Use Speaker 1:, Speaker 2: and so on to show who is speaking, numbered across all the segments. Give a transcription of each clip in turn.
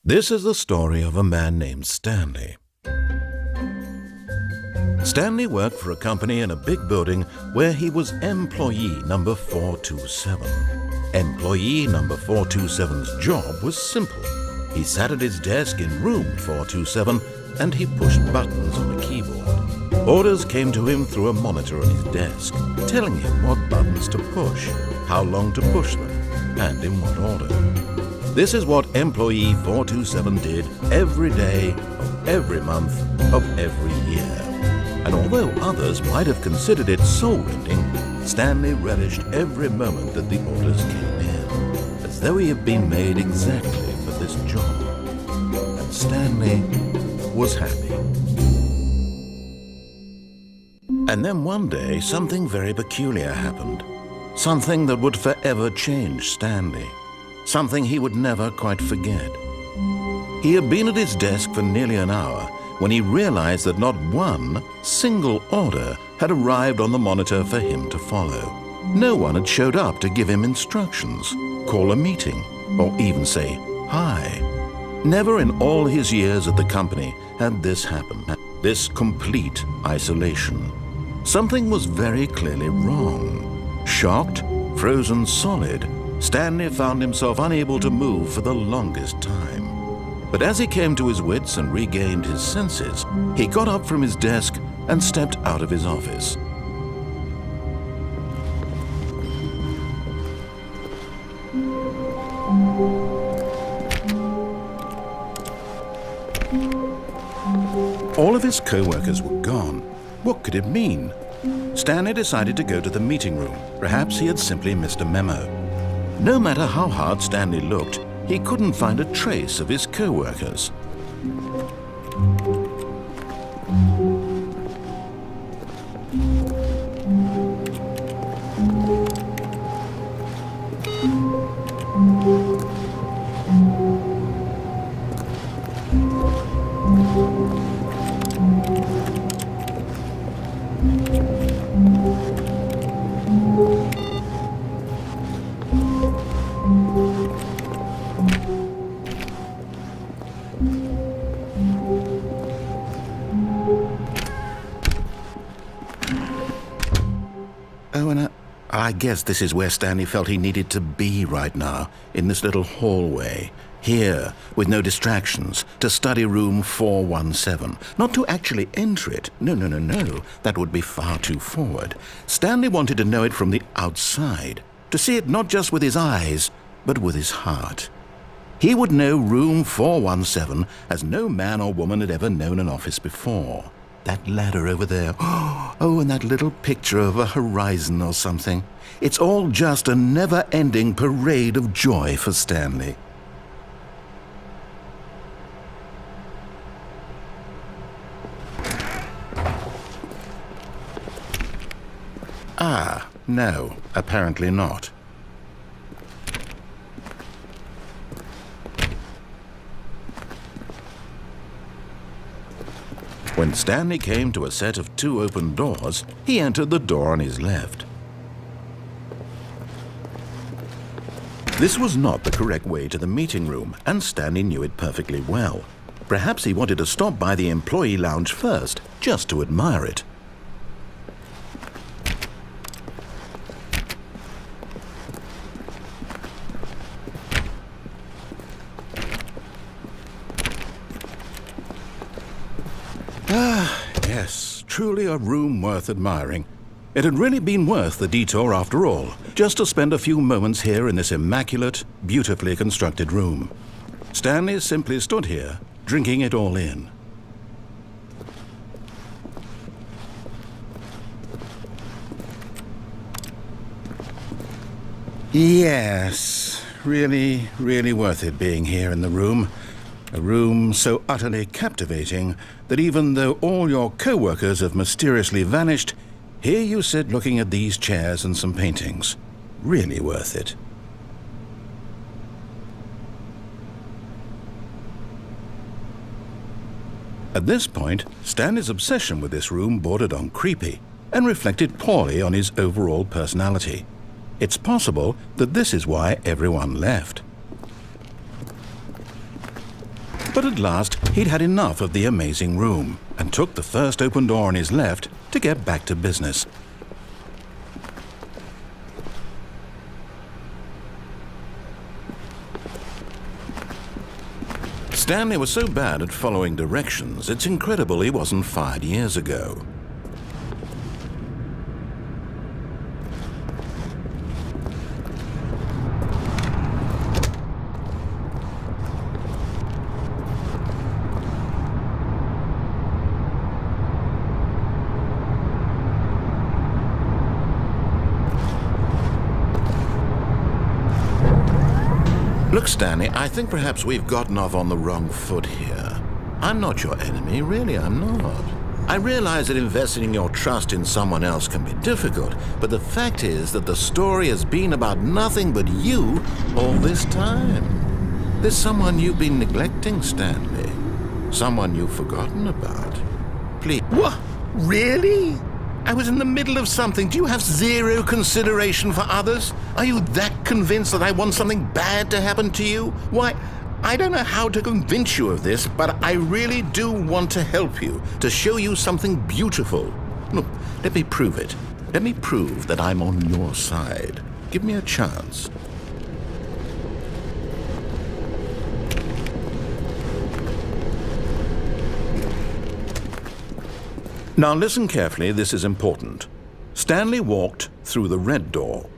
Speaker 1: This is the story of a man named Stanley. Stanley worked for a company in a big building where he was employee number 427. Employee number 427's job was simple. He sat at his desk in room 427 and he pushed buttons on a keyboard. Orders came to him through a monitor on his desk, telling him what buttons to push, how long to push them, and in what order. This is what employee 427 did every day of every month of every year. And although others might have considered it soul-rending, Stanley relished every moment that the orders came in, as though he had been made exactly for this job. And Stanley was happy. And then one day, something very peculiar happened. Something that would forever change Stanley. Something he would never quite forget. He had been at his desk for nearly an hour when he realized that not one single order had arrived on the monitor for him to follow. No one had showed up to give him instructions, call a meeting, or even say hi. Never in all his years at the company had this happen, this complete isolation. Something was very clearly wrong. Shocked, frozen solid, Stanley found himself unable to move for the longest time. But as he came to his wits and regained his senses, he got up from his desk and stepped out of his office. All of his co-workers were gone. What could it mean? Stanley decided to go to the meeting room. Perhaps he had simply missed a memo. No matter how hard Stanley looked, he couldn't find a trace of his co-workers. Oh, and I guess this is where Stanley felt he needed to be right now, in this little hallway. Here, with no distractions, to study room 417. Not to actually enter it. No. That would be far too forward. Stanley wanted to know it from the outside. To see it not just with his eyes, but with his heart. He would know room 417 as no man or woman had ever known an office before. That ladder over there. Oh, and that little picture of a horizon or something. It's all just a never-ending parade of joy for Stanley. Ah, no, apparently not. When Stanley came to a set of 2 open doors, he entered the door on his left. This was not the correct way to the meeting room, and Stanley knew it perfectly well. Perhaps he wanted to stop by the employee lounge first, just to admire it. Yes, truly a room worth admiring. It had really been worth the detour after all, just to spend a few moments here in this immaculate, beautifully constructed room. Stanley simply stood here, drinking it all in. Yes, really worth it being here in the room. A room so utterly captivating that even though all your co-workers have mysteriously vanished, here you sit looking at these chairs and some paintings. Really worth it. At this point, Stanley's obsession with this room bordered on creepy and reflected poorly on his overall personality. It's possible that this is why everyone left. But at last, he'd had enough of the amazing room and took the first open door on his left to get back to business. Stanley was so bad at following directions, it's incredible he wasn't fired years ago. Look, Stanley, I think perhaps we've gotten off on the wrong foot here. I'm not your enemy, really, I'm not. I realize that investing your trust in someone else can be difficult, but the fact is that the story has been about nothing but you all this time. There's someone you've been neglecting, Stanley. Someone you've forgotten about. Please. What? Really? I was in the middle of something. Do you have zero consideration for others? Are you that convinced that I want something bad to happen to you? Why, I don't know how to convince you of this, but I really do want to help you, to show you something beautiful. Look, let me prove it. Let me prove that I'm on your side. Give me a chance. Now listen carefully, this is important. Stanley walked through the red door.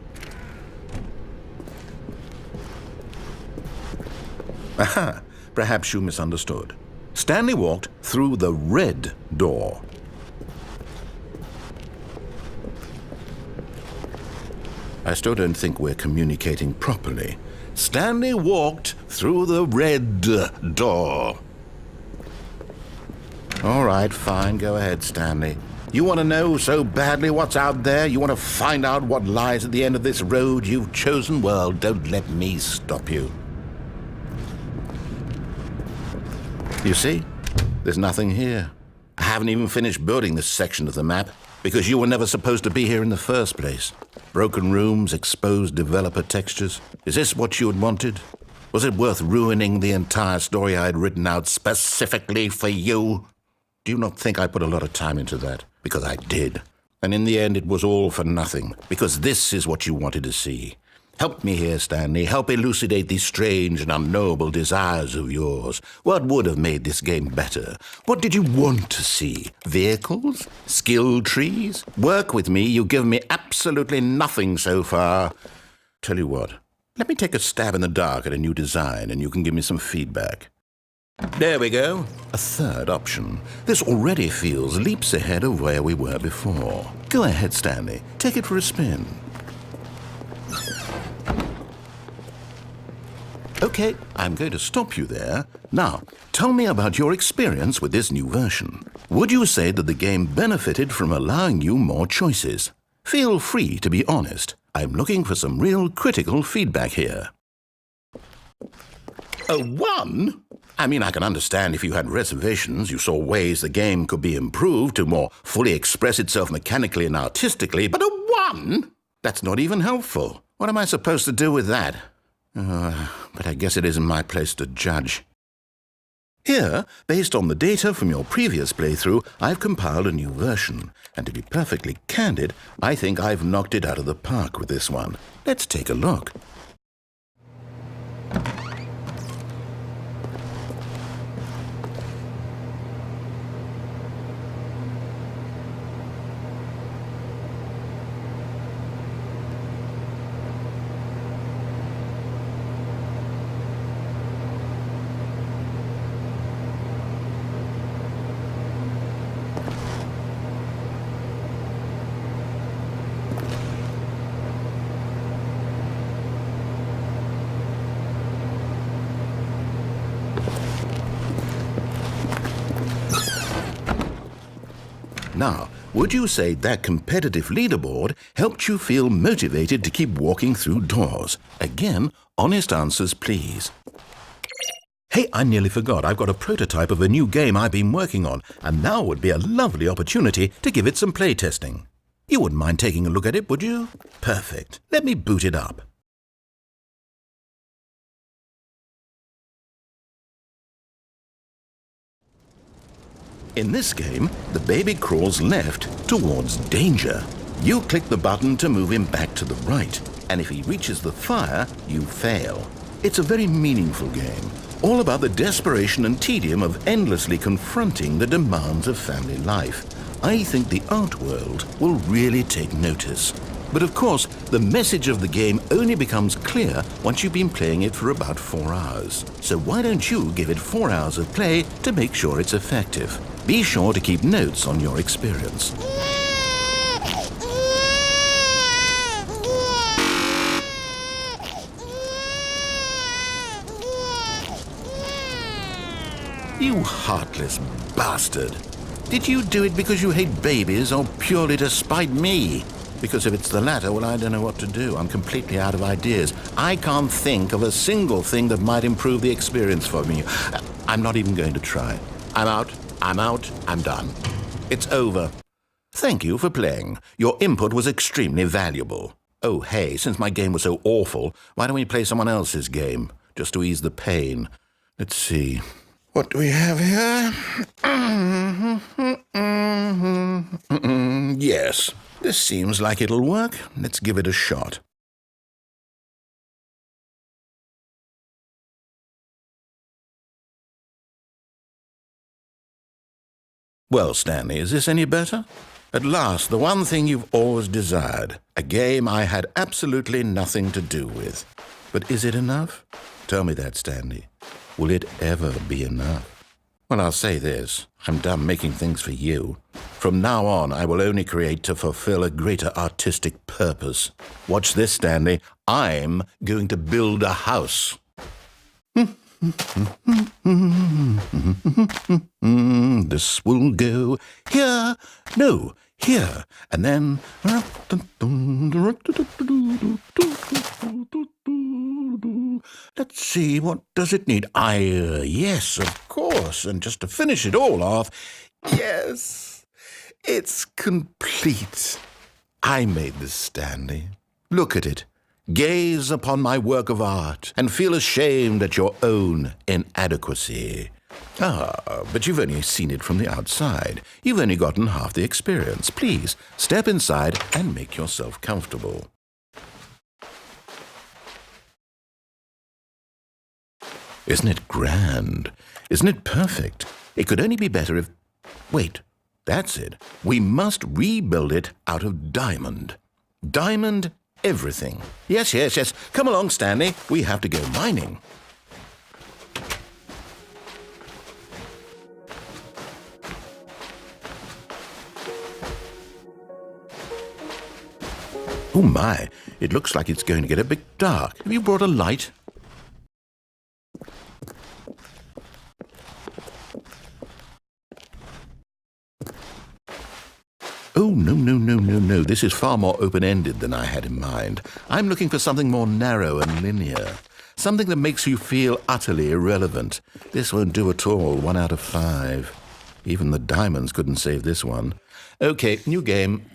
Speaker 1: Aha, perhaps you misunderstood. Stanley walked through the red door. I still don't think we're communicating properly. Stanley walked through the red door. All right, fine, go ahead, Stanley. You want to know so badly what's out there? You want to find out what lies at the end of this road you've chosen? Well, don't let me stop you. You see? There's nothing here. I haven't even finished building this section of the map because you were never supposed to be here in the first place. Broken rooms, exposed developer textures. Is this what you had wanted? Was it worth ruining the entire story I had written out specifically for you? Do you not think I put a lot of time into that? Because I did. And in the end, it was all for nothing. Because this is what you wanted to see. Help me here, Stanley. Help elucidate these strange and unknowable desires of yours. What would have made this game better? What did you want to see? Vehicles? Skill trees? Work with me. You've given me absolutely nothing so far. Tell you what. Let me take a stab in the dark at a new design, and you can give me some feedback. There we go. A third option. This already feels leaps ahead of where we were before. Go ahead, Stanley. Take it for a spin. Okay, I'm going to stop you there. Now, tell me about your experience with this new version. Would you say that the game benefited from allowing you more choices? Feel free to be honest. I'm looking for some real critical feedback here. A 1? I mean, I can understand if you had reservations, you saw ways the game could be improved to more fully express itself mechanically and artistically, but a 1? That's not even helpful. What am I supposed to do with that? But I guess it isn't my place to judge. Here, based on the data from your previous playthrough, I've compiled a new version. And to be perfectly candid, I think I've knocked it out of the park with this one. Let's take a look. Now, would you say that competitive leaderboard helped you feel motivated to keep walking through doors? Again, honest answers, please. Hey, I nearly forgot. I've got a prototype of a new game I've been working on, and now would be a lovely opportunity to give it some playtesting. You wouldn't mind taking a look at it, would you? Perfect. Let me boot it up. In this game, the baby crawls left towards danger. You click the button to move him back to the right, and if he reaches the fire, you fail. It's a very meaningful game, all about the desperation and tedium of endlessly confronting the demands of family life. I think the art world will really take notice. But of course, the message of the game only becomes clear once you've been playing it for about 4 hours. So why don't you give it 4 hours of play to make sure it's effective? Be sure to keep notes on your experience. You heartless bastard. Did you do it because you hate babies or purely to spite me? Because if it's the latter, well, I don't know what to do. I'm completely out of ideas. I can't think of a single thing that might improve the experience for me. I'm not even going to try. I'm out, I'm done. It's over. Thank you for playing. Your input was extremely valuable. Oh, hey, since my game was so awful, why don't we play someone else's game, just to ease the pain? Let's see. What do we have here? Yes, this seems like it'll work. Let's give it a shot. Well, Stanley, is this any better? At last, the one thing you've always desired. A game I had absolutely nothing to do with. But is it enough? Tell me that, Stanley. Will it ever be enough? Well, I'll say this. I'm done making things for you. From now on, I will only create to fulfill a greater artistic purpose. Watch this, Stanley. I'm going to build a house. This will go here. No, here. And then... Let's see, what does it need? Yes, of course. And just to finish it all off, yes, it's complete. I made this, Stanley. Look at it. Gaze upon my work of art and feel ashamed at your own inadequacy. But you've only seen it from the outside. You've only gotten half the experience. Please, step inside and make yourself comfortable. Isn't it grand? Isn't it perfect? It could only be better if... Wait, that's it. We must rebuild it out of diamond. Diamond everything. Yes. Come along, Stanley. We have to go mining. Oh my, it looks like it's going to get a bit dark. Have you brought a light? Oh, no. This is far more open-ended than I had in mind. I'm looking for something more narrow and linear. Something that makes you feel utterly irrelevant. This won't do at all. 1 out of 5. Even the diamonds couldn't save this one. Okay, new game.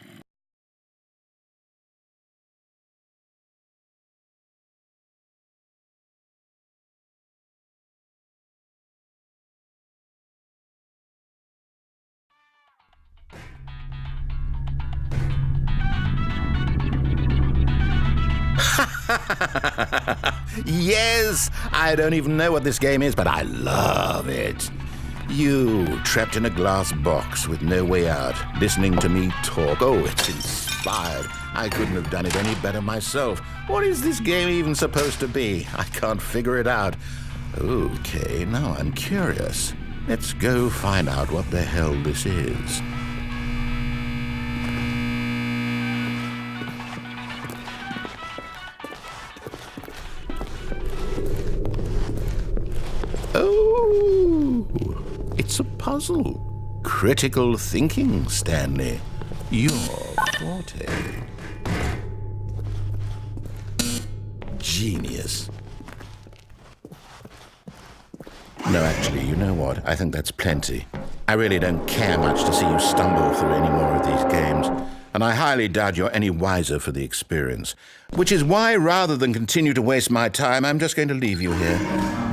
Speaker 1: Yes! I don't even know what this game is, but I love it. You, trapped in a glass box with no way out, listening to me talk. Oh, it's inspired. I couldn't have done it any better myself. What is this game even supposed to be? I can't figure it out. Okay, now I'm curious. Let's go find out what the hell this is. Oh, it's a puzzle. Critical thinking, Stanley. Your forte. Genius. No, actually, you know what? I think that's plenty. I really don't care much to see you stumble through any more of these games. and I highly doubt you're any wiser for the experience. Which is why, rather than continue to waste my time, I'm just going to leave you here.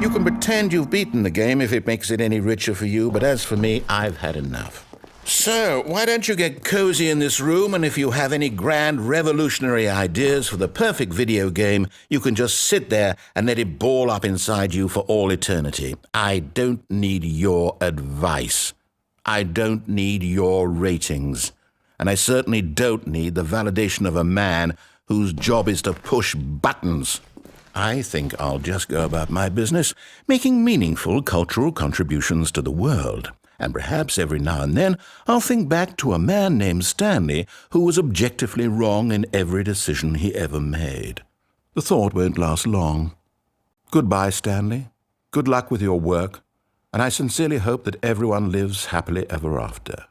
Speaker 1: You can pretend you've beaten the game if it makes it any richer for you, but as for me, I've had enough. So, why don't you get cozy in this room, and if you have any grand revolutionary ideas for the perfect video game, you can just sit there and let it ball up inside you for all eternity. I don't need your advice. I don't need your ratings. And I certainly don't need the validation of a man whose job is to push buttons. I think I'll just go about my business, making meaningful cultural contributions to the world. And perhaps every now and then I'll think back to a man named Stanley who was objectively wrong in every decision he ever made. The thought won't last long. Goodbye, Stanley. Good luck with your work, and I sincerely hope that everyone lives happily ever after.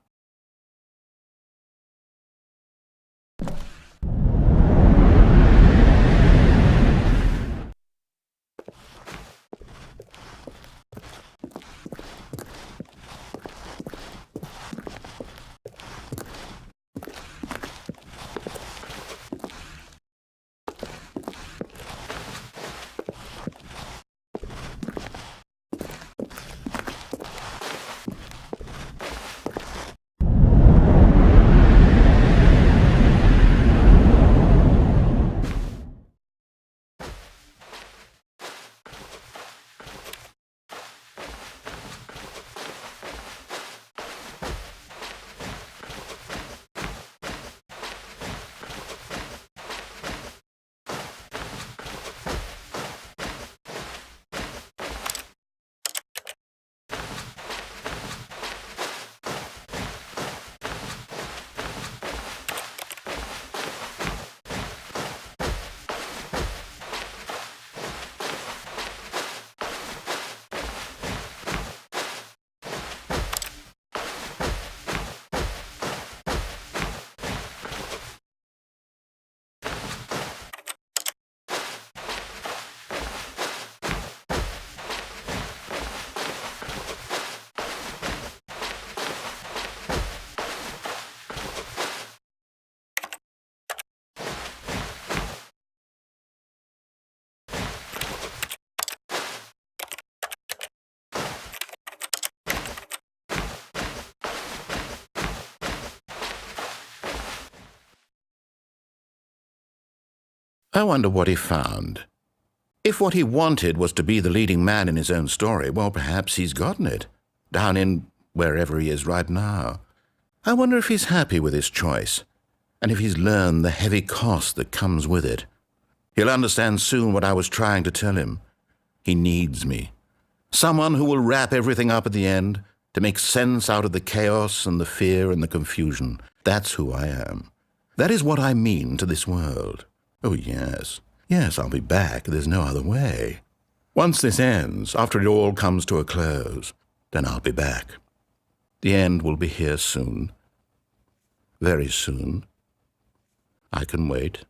Speaker 1: I wonder what he found. If what he wanted was to be the leading man in his own story, well, perhaps he's gotten it, down in wherever he is right now. I wonder if he's happy with his choice, and if he's learned the heavy cost that comes with it. He'll understand soon what I was trying to tell him. He needs me. Someone who will wrap everything up at the end, to make sense out of the chaos and the fear and the confusion. That's who I am. That is what I mean to this world. Oh, yes. Yes, I'll be back. There's no other way. Once this ends, after it all comes to a close, then I'll be back. The end will be here soon. Very soon. I can wait.